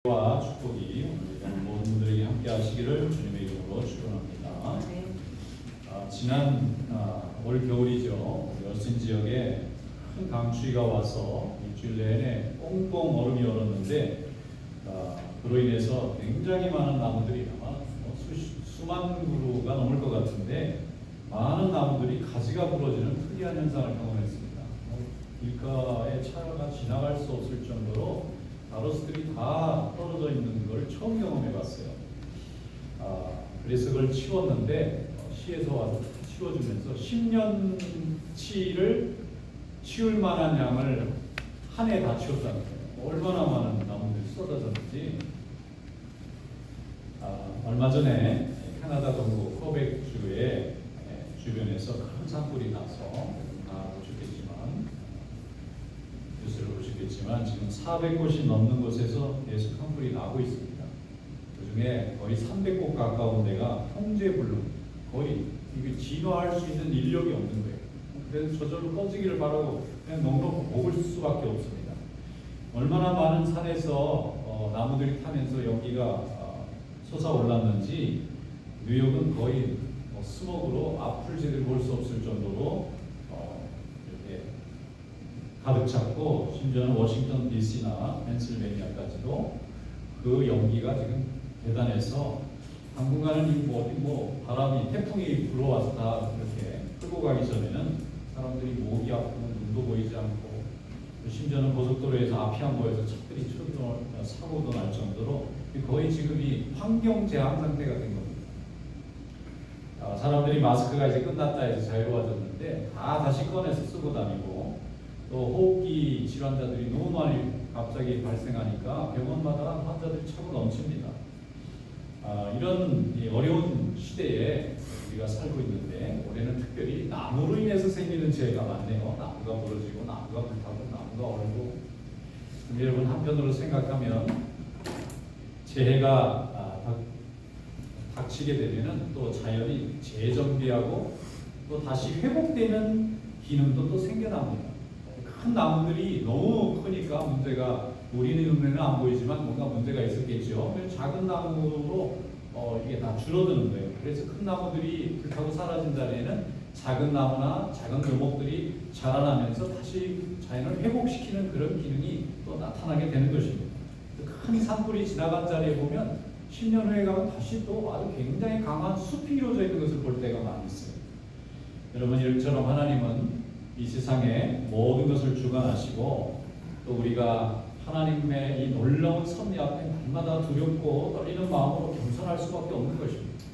와 축복이 오늘 모든 분들에게 함께 하시기를 주님의 이름으로 축원합니다. 지난 올 겨울이죠. 열신 지역에 큰 강추위가 와서 일주일 내내 꽁꽁 얼음이 얼었는데 그로 인해서 굉장히 많은 나무들이 아마 수만 그루가 넘을 것 같은데 많은 나무들이 가지가 부러지는 특이한 현상을 경험했습니다. 길가에 차가 지나갈 수 없을 정도로 가로수들이 다 떨어져 있는 걸 처음 경험해봤어요. 그래서 그걸 치웠는데 시에서 와서 치워주면서 10년치를 치울 만한 양을 한 해 다 치웠다는 거예요. 얼마나 많은 나무들이 쏟아졌는지. 얼마 전에 캐나다 동부 퀘벡주의 주변에서 큰 산불이 나서 뉴스를 보시겠지만 지금 400곳이 넘는 곳에서 계속 산불이 나고 있습니다. 그중에 거의 300곳 가까운 데가 통제불능, 거의 이게 진화할 수 있는 인력이 없는 거예요. 그래서 저절로 꺼지기를 바라고 그냥 넉넉히 먹을 수밖에 없습니다. 얼마나 많은 산에서 나무들이 타면서 연기가 솟아올랐는지 뉴욕은 거의 스모그로 앞을 제대로 볼 수 없을 정도로 가득 찼고, 심지어는 워싱턴 DC나 펜실베니아까지도 그 연기가 지금 대단해서 당분간은 바람이 태풍이 불어와서 다 이렇게 끌고 가기 전에는 사람들이 목이 아프고 눈도 보이지 않고, 심지어는 고속도로에서 앞이 안 보여서 차들이 사고도 날 정도로 거의 지금 이 환경 재앙 상태가 된 겁니다. 사람들이 마스크가 이제 끝났다 해서 자유로워졌는데 다 다시 꺼내서 쓰고 다니고, 또 호흡기 질환자들이 너무 많이 갑자기 발생하니까 병원마다 환자들이 차고 넘칩니다. 이런 어려운 시대에 우리가 살고 있는데 올해는 특별히 나무로 인해서 생기는 재해가 많네요. 나무가 부러지고 나무가 불타고 나무가 얼고. 여러분, 한편으로 생각하면 재해가 닥치게 되면은 또 자연이 재정비하고 또 다시 회복되는 기능도 또 생겨납니다. 큰 나무들이 너무 크니까 문제가, 우리 눈에는 안 보이지만 뭔가 문제가 있었겠죠. 작은 나무로 이게 다 줄어드는 거예요. 그래서 큰 나무들이 불타고 사라진 자리에는 작은 나무나 작은 묘목들이 자라나면서 다시 자연을 회복시키는 그런 기능이 또 나타나게 되는 것입니다. 큰 산불이 지나간 자리에 보면 10년 후에 가면 다시 또 아주 굉장히 강한 숲이 이루어져 있는 것을 볼 때가 많이 있어요. 여러분, 이처럼 하나님은 이 세상의 모든 것을 주관하시고, 또 우리가 하나님의 이 놀라운 섭리 앞에 날마다 두렵고 떨리는 마음으로 겸손할 수밖에 없는 것입니다.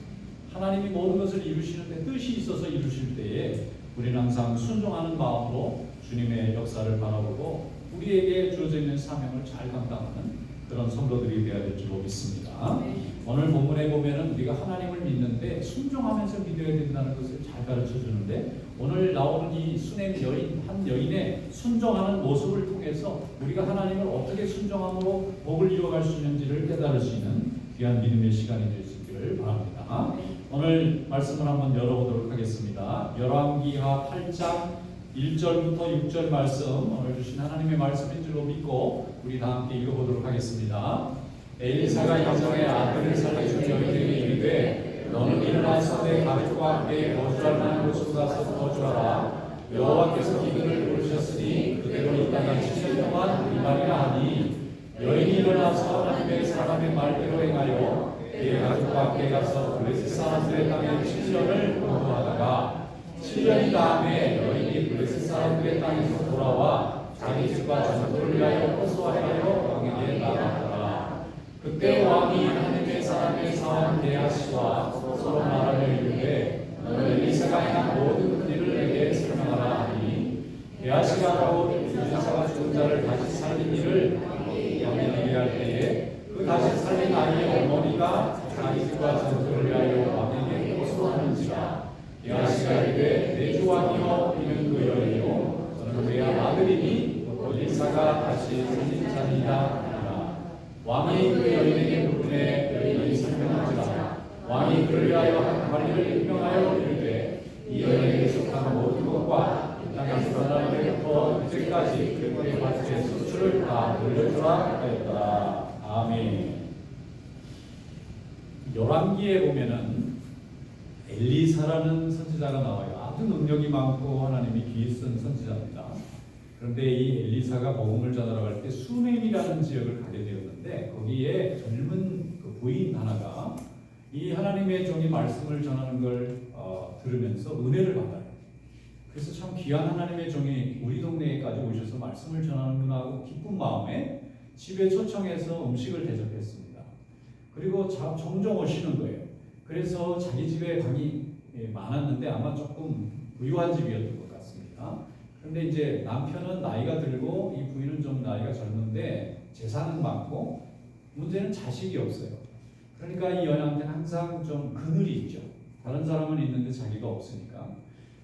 하나님이 모든 것을 이루시는데 뜻이 있어서 이루실 때에 우리는 항상 순종하는 마음으로 주님의 역사를 바라보고 우리에게 주어져 있는 사명을 잘 감당하는 그런 성도들이 되어야 될 줄 믿습니다. 오늘 본문에 보면은 우리가 하나님을 믿는데 순종하면서 믿어야 된다는 것을 잘 가르쳐 주는데, 오늘 나오는 이 수냄 여인, 한 여인의 순종하는 모습을 통해서 우리가 하나님을 어떻게 순종함으로 복을 이루어갈 수 있는지를 깨달을 수 있는 귀한 믿음의 시간이 될 수 있기를 바랍니다. 오늘 말씀을 한번 열어보도록 하겠습니다. 열왕기하 8장 1절부터 6절 말씀, 오늘 주신 하나님의 말씀인 줄로 믿고 우리 다 함께 읽어보도록 하겠습니다. 엘리사가 여정의 아들을 살려준 여인에게 이르되, 너는 일어나서 내 가족과 함께 거주할 만한 곳으로 가서 거주하라. 여호와께서 기근을 부르셨으니 그대로 이 땅에 7년 동안 일하리라 하니, 여인이 일어나서 하나님의 사람의 말대로 행하여 내 가족과 함께 가서 블레셋 사람들의 땅에 7년을 거주하다가 7년이 다음에 여인이 블레셋 사람들의 땅에서 돌아와 자기 집과 전토를 위하여 호소하여 왕에게 나아갔더라. 그때 왕이 하나님의 사람의 사원 게하시와 서로 말하며 이르되, 너는 엘리사가 행한 모든 그 일을 내게 설명하라 하니, 게하시가 곧 엘리사가 죽은 자를 다시 살린 일을 왕에게 얘기할 때에 그 다시 살린 아이의 어머니가 자기 집과 전토를 위하여 왕에게 호소하는지라. 게하시가 이르되, 내 주 왕이여, 이는 그 여인이요 저는 내 아들이니 엘리사가 다시 살린 자니라. 왕이 그 여인에게 물으매 여인이 설명하지라. 왕이 그를 위하여 한 관리를 임명하여 이르되, 이 여인에게 속한 모든 것과 이 땅에 살아날 때부터 이제까지 그의 밭의 수출을 다 돌려주라 하였더라. 아멘. 열왕기에 보면은 엘리사라는 선지자가 나와요. 아주 능력이 많고 하나님이 귀히 쓴 선지자입니다. 그런데 이 엘리사가 복음을 전하러 갈 때 수넴이라는 지역을 가게 되었는데 거기에 젊은 그 부인 하나가 이 하나님의 종이 말씀을 전하는 걸 들으면서 은혜를 받아요. 그래서 참 귀한 하나님의 종이 우리 동네에까지 오셔서 말씀을 전하는구나 하고 기쁜 마음에 집에 초청해서 음식을 대접했습니다. 그리고 종종 오시는 거예요. 그래서 자기 집에 방이 많았는데 아마 조금 부유한 집이었던 것 같습니다. 그런데 이제 남편은 나이가 들고 이 부인은 좀 나이가 젊은데 재산은 많고 문제는 자식이 없어요. 그러니까 이 여인한테는 항상 좀 그늘이 있죠. 다른 사람은 있는데 자기가 없으니까.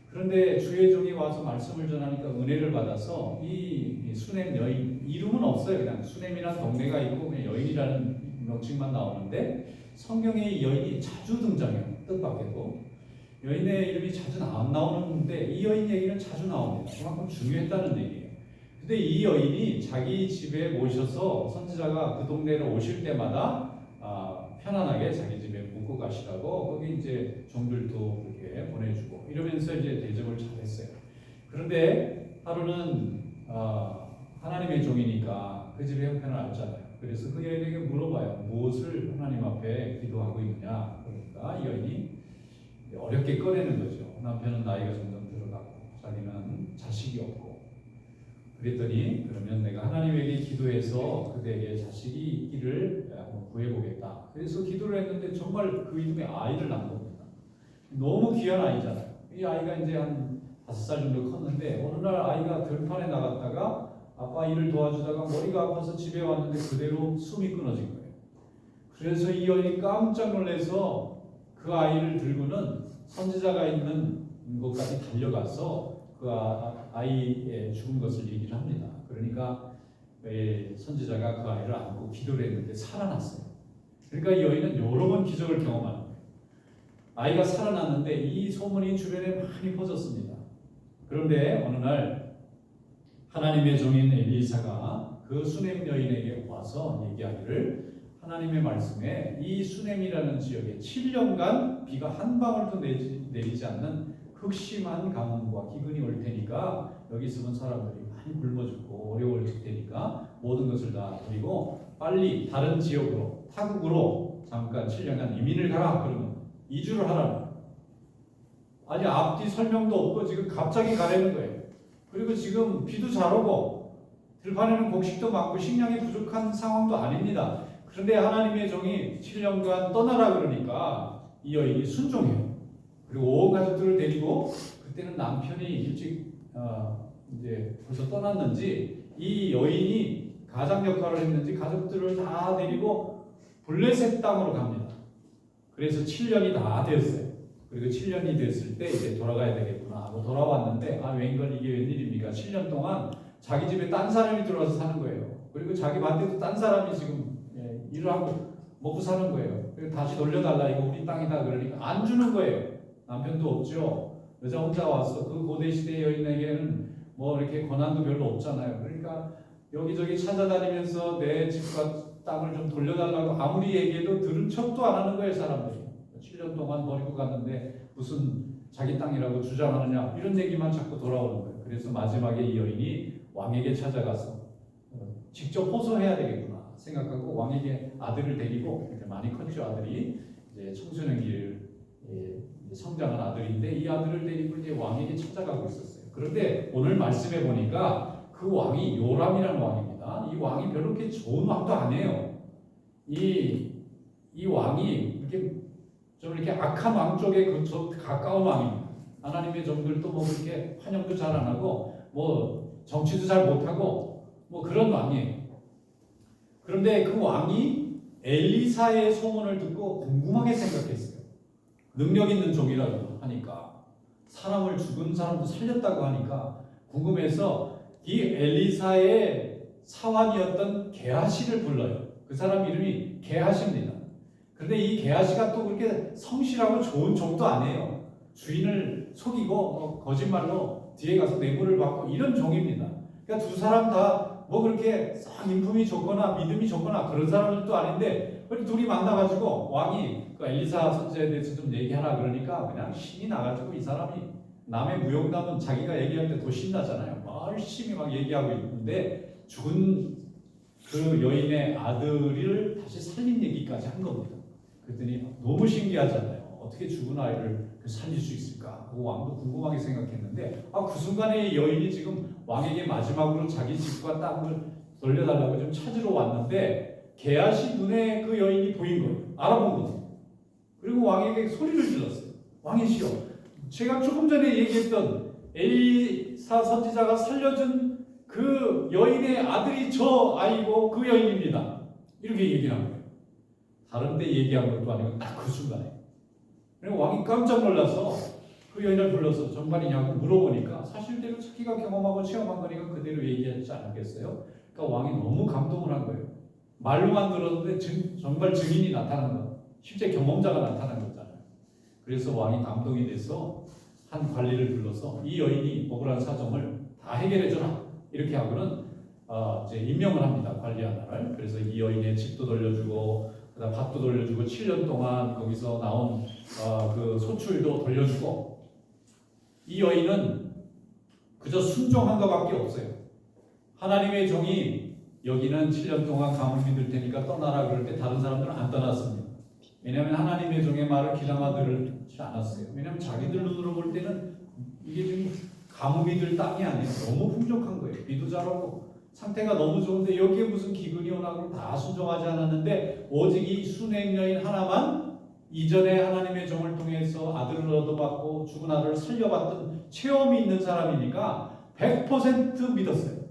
그런데 주의 종이 와서 말씀을 전하니까 은혜를 받아서 이 수넴 여인, 이름은 없어요. 그냥 수넴이라는 동네가 있고 그냥 여인이라는 명칭만 나오는데 성경에 이 여인이 자주 등장해요. 뜻밖에도 여인의 이름이 자주 안 나오는데 이 여인 얘기는 자주 나옵니다. 그만큼 중요했다는 얘기예요. 근데 이 여인이 자기 집에 모셔서 선지자가 그 동네로 오실 때마다 편안하게 자기 집에 묵고 가시라고 거기 이제 종들도 이렇게 보내주고 이러면서 이제 대접을 잘했어요. 그런데 하루는 하나님의 종이니까 그 집의 형편을 알잖아요. 그래서 그 여인에게 물어봐요. 무엇을 하나님 앞에 기도하고 있느냐. 그러니까 이 여인이 어렵게 꺼내는 거죠. 남편은 나이가 점점 들어가고 자기는 자식이 없고. 그랬더니 그러면 내가 하나님에게 기도해서 그대에게 자식이 있기를 구해보겠다. 그래서 기도를 했는데 정말 그 이름에 아이를 낳은 겁니다. 너무 귀한 아이잖아요. 이 아이가 이제 한 5살 정도 컸는데 어느 날 아이가 들판에 나갔다가 아빠 일을 도와주다가 머리가 아파서 집에 왔는데 그대로 숨이 끊어진 거예요. 그래서 이 여인이 깜짝 놀라서 그 아이를 들고는 선지자가 있는 곳까지 달려가서 그 아이의 죽은 것을 얘기를 합니다. 그러니까 선지자가 그 아이를 안고 기도를 했는데 살아났어요. 그러니까 이 여인은 여러 번 기적을 경험하는 거예요. 아이가 살아났는데 이 소문이 주변에 많이 퍼졌습니다. 그런데 어느 날 하나님의 종인 엘리사가 그 수넴 여인에게 와서 얘기하기를 하나님의 말씀에 이 수넴이라는 지역에 7년간 비가 한 방울도 내리지 않는 극심한 가뭄과 기근이 올 테니까 여기 있으면 사람들이 많이 굶어 죽고 어려워질 테니까 모든 것을 다 버리고 빨리 다른 지역으로 타국으로 잠깐 7년간 이민을 가라. 그러면 이주를 하라는. 아니 앞뒤 설명도 없고 지금 갑자기 가라는 거예요. 그리고 지금 비도 잘 오고 들판에는 곡식도 많고 식량이 부족한 상황도 아닙니다. 그런데 하나님의 종이 7년간 떠나라 그러니까 이 여인이 순종해요. 그리고 온 가족들을 데리고 그때는 남편이 일찍 이제 벌써 떠났는지 이 여인이 가장 역할을 했는지 가족들을 다 데리고 블레셋 땅으로 갑니다. 그래서 7년이 다 되었어요. 그리고 7년이 됐을 때 이제 돌아가야 되겠구나 하고 돌아왔는데 웬걸 이게 웬일입니까? 7년 동안 자기 집에 딴 사람이 들어와서 사는 거예요. 그리고 자기 밭에도 딴 사람이 지금 일을 하고 먹고 사는 거예요. 그리고 다시 돌려달라 이거 우리 땅이다 그러니까 안 주는 거예요. 남편도 없죠. 여자 혼자 와서 그 고대 시대 여인에게는 뭐 이렇게 권한도 별로 없잖아요. 그러니까 여기저기 찾아다니면서 내 집과 땅을 좀 돌려달라고 아무리 얘기해도 들은 척도 안 하는 거예요, 사람들이. 7년 동안 버리고 갔는데 무슨 자기 땅이라고 주장하느냐 이런 얘기만 자꾸 돌아오는 거예요. 그래서 마지막에 이 여인이 왕에게 찾아가서 직접 호소해야 되겠구나 생각하고 왕에게 아들을 데리고 이제 많이 컸죠. 아들이 이제 청소년기를 성장한 아들인데 이 아들을 데리고 이제 왕에게 찾아가고 있었어요. 그런데 오늘 말씀해 보니까 그 왕이 요람이라는 왕입니다. 이 왕이 별로 그렇게 좋은 왕도 아니에요. 이 왕이 이렇게 좀 이렇게 악한 왕 쪽에 가까운 왕입니다. 하나님의 종들도 뭐 그렇게 환영도 잘 안 하고 뭐 정치도 잘 못하고 뭐 그런 왕이에요. 그런데 그 왕이 엘리사의 소문을 듣고 궁금하게 생각했어요. 능력 있는 종이라고 하니까 사람을 죽은 사람도 살렸다고 하니까 궁금해서 이 엘리사의 사환이었던 게하시를 불러요. 그 사람 이름이 게하시입니다. 그런데 이 게하시가 또 그렇게 성실하고 좋은 종도 아니에요. 주인을 속이고 거짓말로 뒤에 가서 뇌물을 받고 이런 종입니다. 그러니까 두 사람 다 뭐 그렇게 싹 인품이 좋거나 믿음이 좋거나 그런 사람들도 아닌데 둘이 만나가지고 왕이 그 엘리사 선지자에 대해서 좀 얘기하라 그러니까 그냥 신이 나가지고 이 사람이 남의 무용담은 자기가 얘기할 때 더 신나잖아요. 열심히 막 얘기하고 있는데 죽은 그 여인의 아들을 다시 살린 얘기까지 한 겁니다. 그랬더니 너무 신기하잖아요. 어떻게 죽은 아이를 살릴 수 있을까? 그 왕도 궁금하게 생각했는데 그 순간에 여인이 지금 왕에게 마지막으로 자기 집과 땅을 돌려달라고 좀 찾으러 왔는데 게하시 눈에 그 여인이 보인 거예요. 알아본 거죠. 그리고 왕에게 소리를 질렀어요. 왕이시여, 제가 조금 전에 얘기했던 엘리사 선지자가 살려준 그 여인의 아들이 저 아이고 그 여인입니다. 이렇게 얘기를 한 거예요. 다른 때 얘기한 것도 아니고 딱 그 순간에. 그리고 왕이 깜짝 놀라서 그 여인을 불러서 정말이냐고 물어보니까 사실대로 자기가 경험하고 체험한 거니까 그대로 얘기하지 않았겠어요? 그러니까 왕이 너무 감동을 한 거예요. 말로만 들었는데 정말 증인이 나타난 거, 실제 경험자가 나타난 거잖아요. 그래서 왕이 감동이 돼서 한 관리를 불러서 이 여인이 억울한 사정을 다 해결해줘라 이렇게 하고는 이제 임명을 합니다. 관리 하나를. 그래서 이 여인의 집도 돌려주고 그다음 밭도 돌려주고 7년 동안 거기서 나온 그 소출도 돌려주고 이 여인은 그저 순종한 것밖에 없어요. 하나님의 종이 여기는 7년 동안 가뭄이 들 테니까 떠나라 그럴 때 다른 사람들은 안 떠났습니다. 왜냐하면 하나님의 종의 말을 귀담아 들지 않았어요. 왜냐하면 자기들 눈으로 볼 때는 이게 지금 가뭄이 들 땅이 아니에요. 너무 풍족한 거예요. 비도 잘 오고 상태가 너무 좋은데 여기에 무슨 기근이 오나 그럼 다 순종하지 않았는데 오직 이 수넴 여인 하나만 이전에 하나님의 종을 통해서 아들을 얻어받고 죽은 아들을 살려봤던 체험이 있는 사람이니까 100% 믿었어요.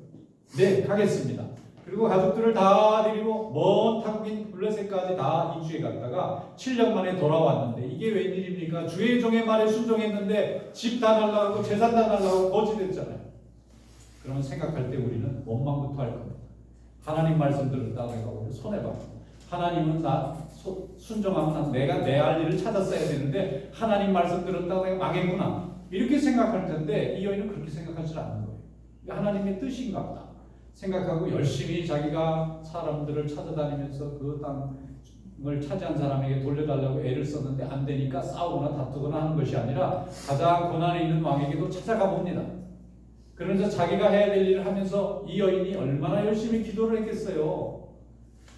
네, 가겠습니다. 그리고 가족들을 다 데리고 먼 타국인 블레셋까지 다 이주해 갔다가 7년 만에 돌아왔는데 이게 웬일입니까? 주의 종의 말에 순종했는데 집 다 날라가고 재산 다 날라가고 거지됐잖아요. 그러면 생각할 때 우리는 원망부터 할 겁니다. 하나님 말씀 들었다고 해서 손해봤고 하나님은 나 순종하면 내가 내 할 일을 찾았어야 되는데 하나님 말씀 들었다고 내가 망했구나 이렇게 생각할 텐데 이 여인은 그렇게 생각하지 않는 거예요. 하나님의 뜻인가 보다 생각하고 열심히 자기가 사람들을 찾아다니면서 그 땅을 차지한 사람에게 돌려달라고 애를 썼는데 안 되니까 싸우거나 다투거나 하는 것이 아니라 가장 고난에 있는 왕에게도 찾아가 봅니다. 그러면서 자기가 해야 될 일을 하면서 이 여인이 얼마나 열심히 기도를 했겠어요.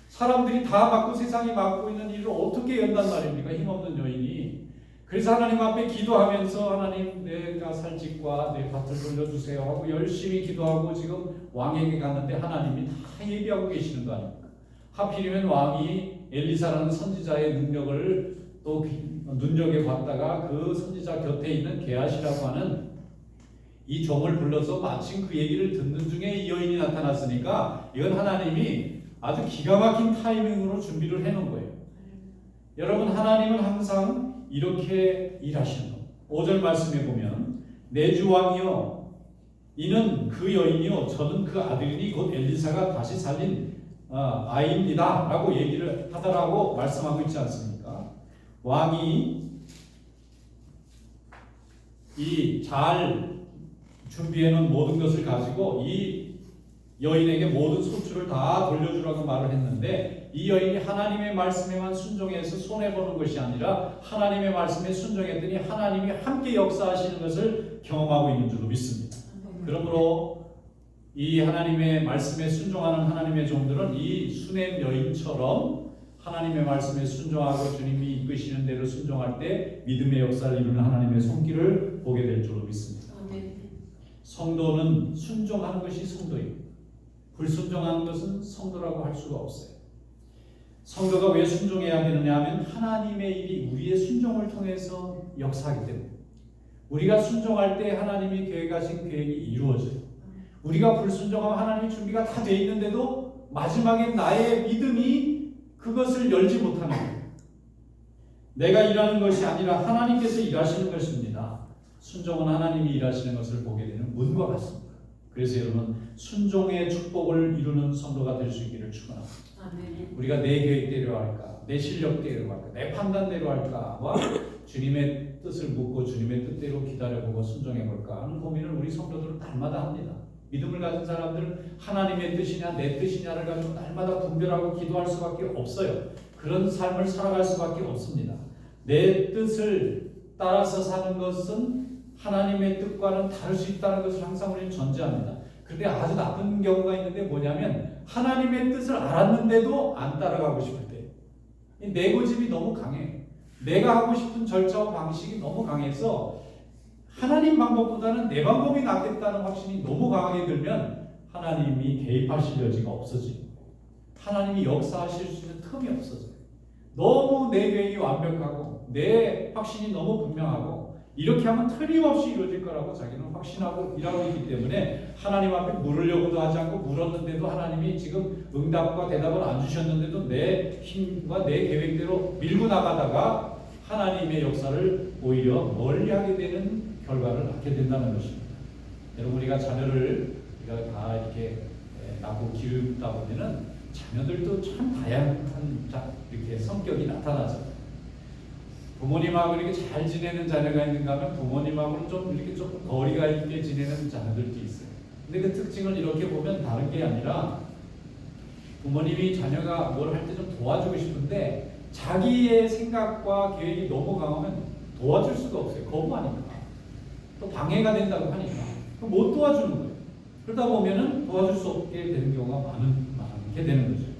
사람들이 다 막고 세상이 막고 있는 일을 어떻게 연단 말입니까? 힘없는 여인이. 그래서 하나님 앞에 기도하면서 하나님 내가 살 집과 내 밭을 돌려주세요 하고 열심히 기도하고 지금 왕에게 갔는데 하나님이 다 예비하고 계시는 거 아닙니까? 하필이면 왕이 엘리사라는 선지자의 능력을 또 눈여겨봤다가 그 선지자 곁에 있는 게하시라고 하는 이 종을 불러서 마침 그 얘기를 듣는 중에 이 여인이 나타났으니까 이건 하나님이 아주 기가 막힌 타이밍으로 준비를 해놓은 거예요. 여러분 하나님은 항상 이렇게 일하시는 거. 5절 말씀에 보면 내 주 왕이여 이는 그 여인이요 저는 그 아들이니 곧 엘리사가 다시 살린 아이입니다 라고 얘기를 하더라고 말씀하고 있지 않습니까? 왕이 이 잘 준비해놓은 모든 것을 가지고 이 여인에게 모든 소출을 다 돌려주라고 말을 했는데 이 여인이 하나님의 말씀에만 순종해서 손해보는 것이 아니라 하나님의 말씀에 순종했더니 하나님이 함께 역사하시는 것을 경험하고 있는 줄로 믿습니다. 그러므로 이 하나님의 말씀에 순종하는 하나님의 종들은 이 수넴 여인처럼 하나님의 말씀에 순종하고 주님이 이끄시는 대로 순종할 때 믿음의 역사를 이루는 하나님의 손길을 보게 될 줄로 믿습니다. 성도는 순종하는 것이 성도입니다. 불순종하는 것은 성도라고 할 수가 없어요. 성도가 왜 순종해야 되느냐 하면 하나님의 일이 우리의 순종을 통해서 역사하기 때문에 우리가 순종할 때 하나님이 계획하신 계획이 이루어져요. 우리가 불순종하면 하나님의 준비가 다 돼 있는데도 마지막에 나의 믿음이 그것을 열지 못하는 거예요. 내가 일하는 것이 아니라 하나님께서 일하시는 것입니다. 순종은 하나님이 일하시는 것을 보게 되는 문과 같습니다. 그래서 여러분 순종의 축복을 이루는 성도가 될 수 있기를 축원합니다. 우리가 내 계획대로 할까, 내 실력대로 할까, 내 판단대로 할까와 주님의 뜻을 묻고 주님의 뜻대로 기다려보고 순종해볼까 하는 고민을 우리 성도들은 날마다 합니다. 믿음을 가진 사람들은 하나님의 뜻이냐 내 뜻이냐를 가지고 날마다 분별하고 기도할 수밖에 없어요. 그런 삶을 살아갈 수밖에 없습니다. 내 뜻을 따라서 사는 것은 하나님의 뜻과는 다를 수 있다는 것을 항상 우리는 전제합니다. 그런데 아주 나쁜 경우가 있는데 뭐냐면 하나님의 뜻을 알았는데도 안 따라가고 싶을 때, 내 고집이 너무 강해. 내가 하고 싶은 절차와 방식이 너무 강해서 하나님 방법보다는 내 방법이 낫겠다는 확신이 너무 강하게 들면 하나님이 개입하실 여지가 없어지고 하나님이 역사하실 수 있는 틈이 없어져요. 너무 내 계획이 완벽하고 내 확신이 너무 분명하고 이렇게 하면 틀림없이 이루어질 거라고 자기는 확신하고 일하고 있기 때문에 하나님 앞에 물으려고도 하지 않고 물었는데도 하나님이 지금 응답과 대답을 안 주셨는데도 내 힘과 내 계획대로 밀고 나가다가 하나님의 역사를 오히려 멀리하게 되는 결과를 낳게 된다는 것입니다. 여러분, 우리가 자녀를 우리가 다 이렇게 낳고 기르다 보면은 자녀들도 참 다양한 이렇게 성격이 나타나죠. 부모님하고 이렇게 잘 지내는 자녀가 있는가 하면 부모님하고는 좀 이렇게 조금 거리가 있게 지내는 자녀들도 있어요. 근데 그 특징을 이렇게 보면 다른 게 아니라 부모님이 자녀가 뭘 할 때 좀 도와주고 싶은데 자기의 생각과 계획이 너무 강하면 도와줄 수가 없어요. 거부하니까. 또 방해가 된다고 하니까. 그럼 못 도와주는 거예요. 그러다 보면은 도와줄 수 없게 되는 경우가 많게 되는 거죠.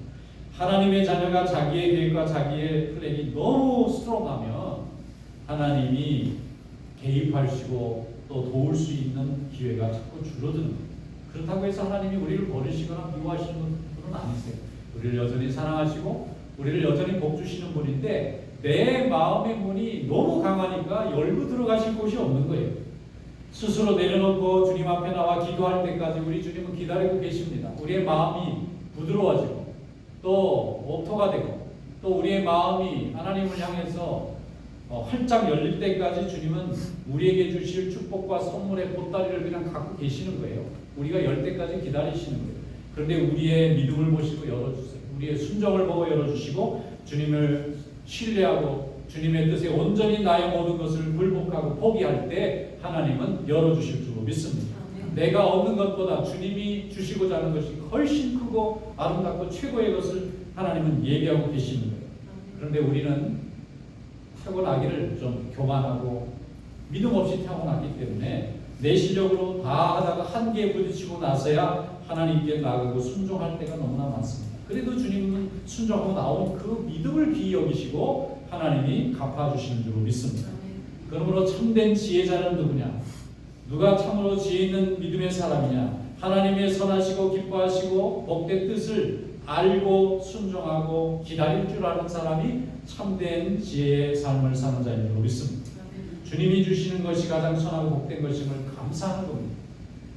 하나님의 자녀가 자기의 계획과 자기의 플랜이 너무 스트롱하면 하나님이 개입하시고 또 도울 수 있는 기회가 자꾸 줄어드는 거예요. 그렇다고 해서 하나님이 우리를 버리시거나 미워하시는 분은 아니세요. 우리를 여전히 사랑하시고 우리를 여전히 복 주시는 분인데 내 마음의 문이 너무 강하니까 열고 들어가실 곳이 없는 거예요. 스스로 내려놓고 주님 앞에 나와 기도할 때까지 우리 주님은 기다리고 계십니다. 우리의 마음이 부드러워지고 또 옥토가 되고 또 우리의 마음이 하나님을 향해서 활짝 열릴 때까지 주님은 우리에게 주실 축복과 선물의 보따리를 그냥 갖고 계시는 거예요. 우리가 열 때까지 기다리시는 거예요. 그런데 우리의 믿음을 보시고 열어주세요. 우리의 순종을 보고 열어주시고 주님을 신뢰하고 주님의 뜻에 온전히 나의 모든 것을 굴복하고 포기할 때 하나님은 열어주실 줄 믿습니다. 내가 얻는 것보다 주님이 주시고자 하는 것이 훨씬 크고 아름답고 최고의 것을 하나님은 예비하고 계시는 거예요. 그런데 우리는 타고나기를 좀 교만하고 믿음 없이 타고났기 때문에 내 실력으로 다 하다가 한계에 부딪히고 나서야 하나님께 나가고 순종할 때가 너무나 많습니다. 그래도 주님은 순종하고 나온 그 믿음을 귀히 여기시고 하나님이 갚아주시는 줄 믿습니다. 그러므로 참된 지혜자는 누구냐? 누가 참으로 지혜 있는 믿음의 사람이냐? 하나님의 선하시고 기뻐하시고 복된 뜻을 알고 순종하고 기다릴 줄 아는 사람이 참된 지혜의 삶을 사는 자인 줄 믿습니다. 주님이 주시는 것이 가장 선하고 복된 것임을 감사하는 겁니다.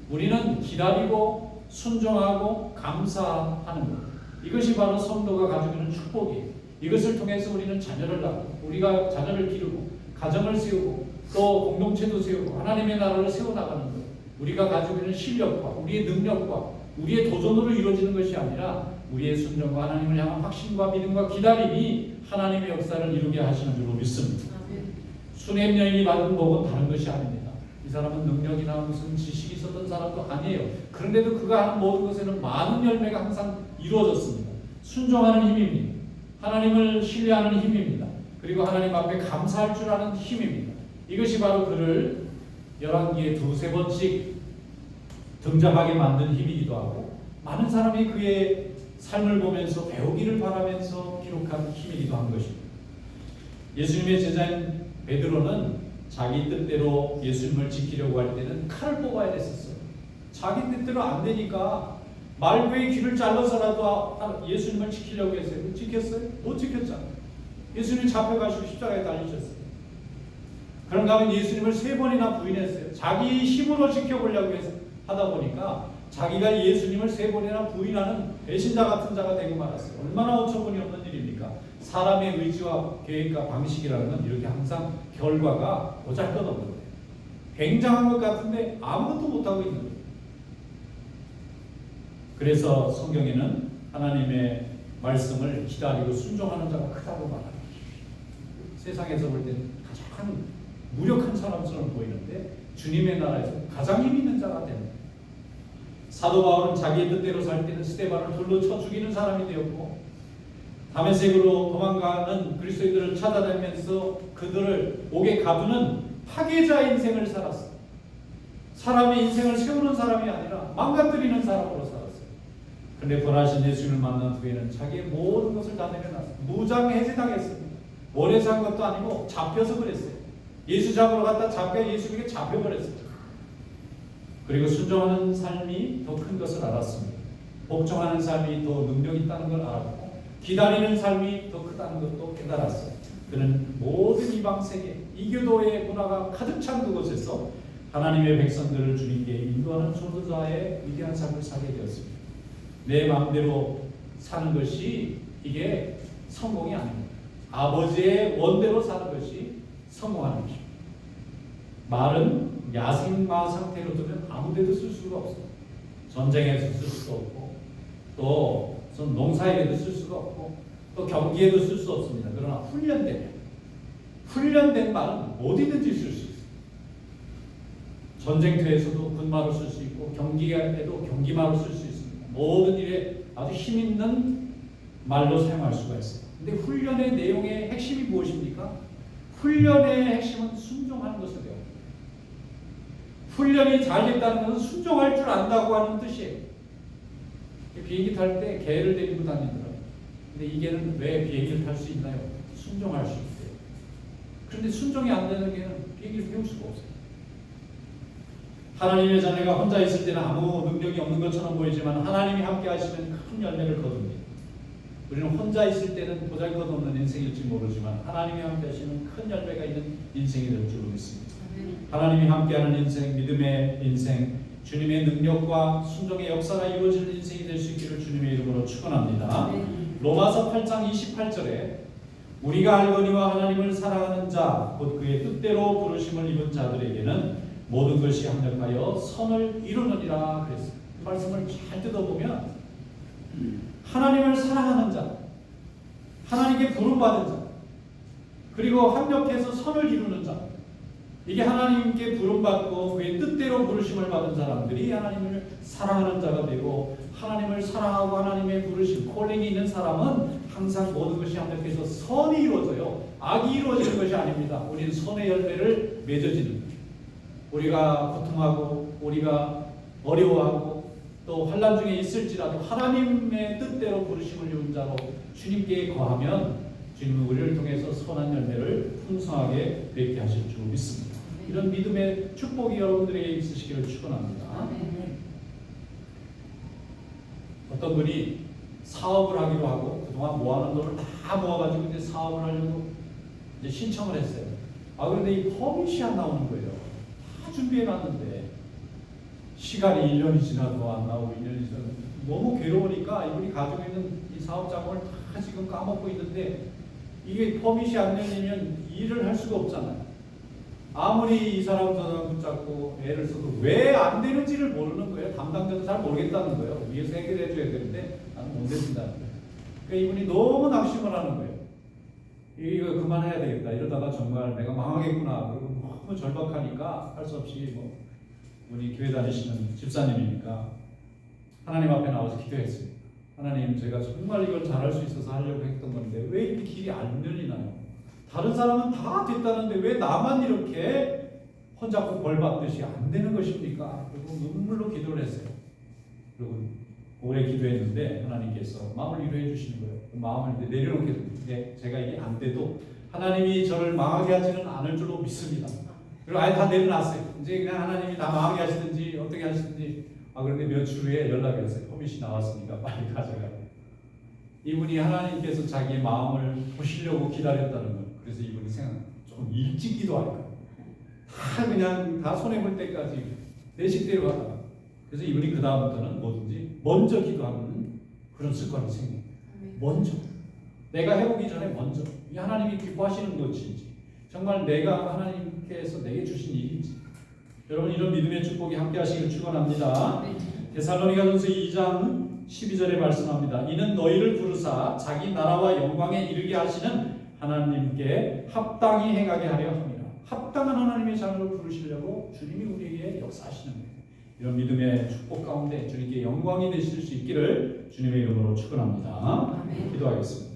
우리는 기다리고 순종하고 감사하는 것. 이것이 바로 성도가 가지고 있는 축복이에요. 이것을 통해서 우리는 자녀를 낳고 우리가 자녀를 기르고 가정을 세우고 또 공동체도 세우고 하나님의 나라를 세워나가는 거예요. 우리가 가지고 있는 실력과 우리의 능력과 우리의 도전으로 이루어지는 것이 아니라 우리의 순종과 하나님을 향한 확신과 믿음과 기다림이 하나님의 역사를 이루게 하시는 줄로 믿습니다. 수냄 여인이 받은 복은 다른 것이 아닙니다. 이 사람은 능력이나 무슨 지식이 있었던 사람도 아니에요. 그런데도 그가 하는 모든 것에는 많은 열매가 항상 이루어졌습니다. 순종하는 힘입니다. 하나님을 신뢰하는 힘입니다. 그리고 하나님 앞에 감사할 줄 아는 힘입니다. 이것이 바로 그를 열왕기에 두세 번씩 등장하게 만든 힘이기도 하고 많은 사람이 그의 삶을 보면서 배우기를 바라면서 기록한 힘이기도 한 것입니다. 예수님의 제자인 베드로는 자기 뜻대로 예수님을 지키려고 할 때는 칼을 뽑아야 됐었어요. 자기 뜻대로 안 되니까 말구의 귀를 잘라서라도 예수님을 지키려고 했어요. 지켰어요? 못 지켰잖아요. 예수님이 잡혀가시고 십자가에 달리셨어요. 그런가 하면 예수님을 3번이나 부인했어요. 자기 힘으로 지켜보려고 하다 보니까 자기가 예수님을 3번이나 부인하는 배신자 같은 자가 되고 말았어요. 얼마나 어처구니 없는 일입니까? 사람의 의지와 계획과 방식이라는 건 이렇게 항상 결과가 보잘것없는 거예요. 굉장한 것 같은데 아무것도 못하고 있는 거예요. 그래서 성경에는 하나님의 말씀을 기다리고 순종하는 자가 크다고 말합니다. 세상에서 볼 때는 가장 무력한 사람처럼 보이는데 주님의 나라에서 가장 힘 있는 자가 됩니다. 사도 바울은 자기의 뜻대로 살 때는 스데반을 돌로 쳐 죽이는 사람이 되었고, 다메섹으로 도망가는 그리스도인들을 찾아다니면서 그들을 옥에 가두는 파괴자 인생을 살았어요. 사람의 인생을 세우는 사람이 아니라 망가뜨리는 사람으로 살았어요. 그런데 부활하신 예수님을 만난 후에는 자기의 모든 것을 다 내려놨어요. 무장해제당했습니다. 원해서 한 것도 아니고 잡혀서 그랬어요. 예수 잡으러 갔다 잠깐 예수님에게 잡혀버렸어요. 그리고 순종하는 삶이 더 큰 것을 알았습니다. 복종하는 삶이 더 능력 있다는 걸 알았고, 기다리는 삶이 더 크다는 것도 깨달았어요. 그는 모든 이방 세계, 이교도의 문화가 가득 찬 그곳에서 하나님의 백성들을 주님께 인도하는 전도자의 위대한 삶을 살게 되었습니다. 내 마음대로 사는 것이 이게 성공이 아닙니다. 아버지의 원대로 사는 것이 성공하는 것입니다. 말은 야생마 상태로 두면 아무데도 쓸 수가 없어요. 전쟁에서 쓸 수도 없고, 또 농사에도 쓸 수가 없고, 또 경기에도 쓸 수 없습니다. 그러나 훈련된 말은 어디든지 쓸 수 있어요. 전쟁터에서도 군마로 쓸 수 있고, 경기에도 경기마로 쓸 수 있습니다. 모든 일에 아주 힘 있는 말로 사용할 수가 있어요. 근데 훈련의 내용의 핵심이 무엇입니까? 훈련의 핵심은 순종하는 것을 배웁니다. 훈련이 잘 됐다는 것은 순종할 줄 안다고 하는 뜻이에요. 비행기 탈 때 개를 데리고 다니더라고요. 근데 이 개는 왜 비행기를 탈 수 있나요? 순종할 수 있대요. 그런데 순종이 안 되는 개는 비행기를 배울 수가 없어요. 하나님의 자녀가 혼자 있을 때는 아무 능력이 없는 것처럼 보이지만 하나님이 함께 하시면 큰 열매를 거둡니다. 우리는 혼자 있을 때는 보잘것없는 인생일지 모르지만 하나님이 함께 하시는 큰 열매가 있는 인생이 될 줄로 믿습니다. 하나님이 함께하는 인생, 믿음의 인생, 주님의 능력과 순종의 역사가 이루어지는 인생이 될 수 있기를 주님의 이름으로 축원합니다. 로마서 8장 28절에 우리가 알거니와 하나님을 사랑하는 자, 곧 그의 뜻대로 부르심을 입은 자들에게는 모든 것이 합력하여 선을 이루느니라 그랬어요. 그 말씀을 잘 뜯어보면 하나님을 사랑하는 자, 하나님께 부름받은 자, 그리고 합력해서 선을 이루는 자, 이게 하나님께 부름받고 그의 뜻대로 부르심을 받은 사람들이 하나님을 사랑하는 자가 되고, 하나님을 사랑하고 하나님의 부르심, 콜링이 있는 사람은 항상 모든 것이 합력해서 선이 이루어져요. 악이 이루어지는 것이 아닙니다. 우리는 선의 열매를 맺어지는 거예요. 우리가 고통하고 우리가 어려워하고 또 환난 중에 있을지라도 하나님의 뜻대로 부르심을 입은 자로 주님께 거하면 주님은 우리를 통해서 선한 열매를 풍성하게 맺게 하실 줄 믿습니다. 이런 믿음의 축복이 여러분들에게 있으시기를 축원합니다. 어떤 분이 사업을 하기로 하고 그동안 모아놓은 돈을 다 모아가지고 이제 사업을 하려고 이제 신청을 했어요. 그런데 이 퍼밋이 안 나오는 거예요. 다 준비해놨는데 시간이 1년이 지나도 안 나오고 2년이 지나도 너무 괴로우니까 이분이 가지고 있는 이 사업 자금을 다 지금 까먹고 있는데 이게 퍼밋이 안 열리면 일을 할 수가 없잖아요. 아무리 이 사람 저 사람 붙잡고 애를 써도 왜 안 되는지를 모르는 거예요. 담당자도 잘 모르겠다는 거예요. 위에서 해결해 줘야 되는데 나는 못 해준다는 거예요. 그러니까 이분이 너무 낙심을 하는 거예요. 이거 그만해야 되겠다. 이러다가 정말 내가 망하겠구나. 그리고 너무 절박하니까 할 수 없이 우리 교회 다니시는 집사님이니까 하나님 앞에 나와서 기도했습니다. 하나님, 제가 정말 이걸 잘할 수 있어서 하려고 했던 건데 왜 이렇게 길이 안 열리나요? 다른 사람은 다 됐다는데 왜 나만 이렇게 혼자 벌 받듯이 안 되는 것입니까? 그리고 눈물로 기도를 했어요. 그리고 오래 기도했는데 하나님께서 마음을 위로해 주시는 거예요. 그 마음을 내려놓게 됩니다. 제가 이게 안 돼도 하나님이 저를 망하게 하지는 않을 줄로 믿습니다. 그리고 아예 다 내려놨어요. 이제 그냥 하나님이 다 망하게 하시든지 어떻게 하시든지. 그런데 며칠 후에 연락이 왔어요. 퍼밋이 나왔으니까 빨리 가져가요. 이분이 하나님께서 자기의 마음을 보시려고 기다렸다는 거예요. 그래서 이분이 좀 일찍 기도할까? 다 손해볼 때까지 내 식대로 하다가. 그래서 이분이 그 다음부터는 뭐든지 먼저 기도하는 그런 습관이 생깁니다. 먼저. 내가 해보기 전에 먼저. 이 하나님이 기뻐하시는 것인지, 정말 내가 하나님께서 내게 주신 일인지. 여러분, 이런 믿음의 축복이 함께 하시길 축원합니다. 데살로니가전서 2장 12절에 말씀합니다. 이는 너희를 부르사 자기 나라와 영광에 이르게 하시는 하나님께 합당히 행하게 하려 합니다. 합당한 하나님의 자녀를 부르시려고 주님이 우리에게 역사하시는 거예요. 이런 믿음의 축복 가운데 주님께 영광이 되실 수 있기를 주님의 이름으로 축원합니다. 아멘. 기도하겠습니다.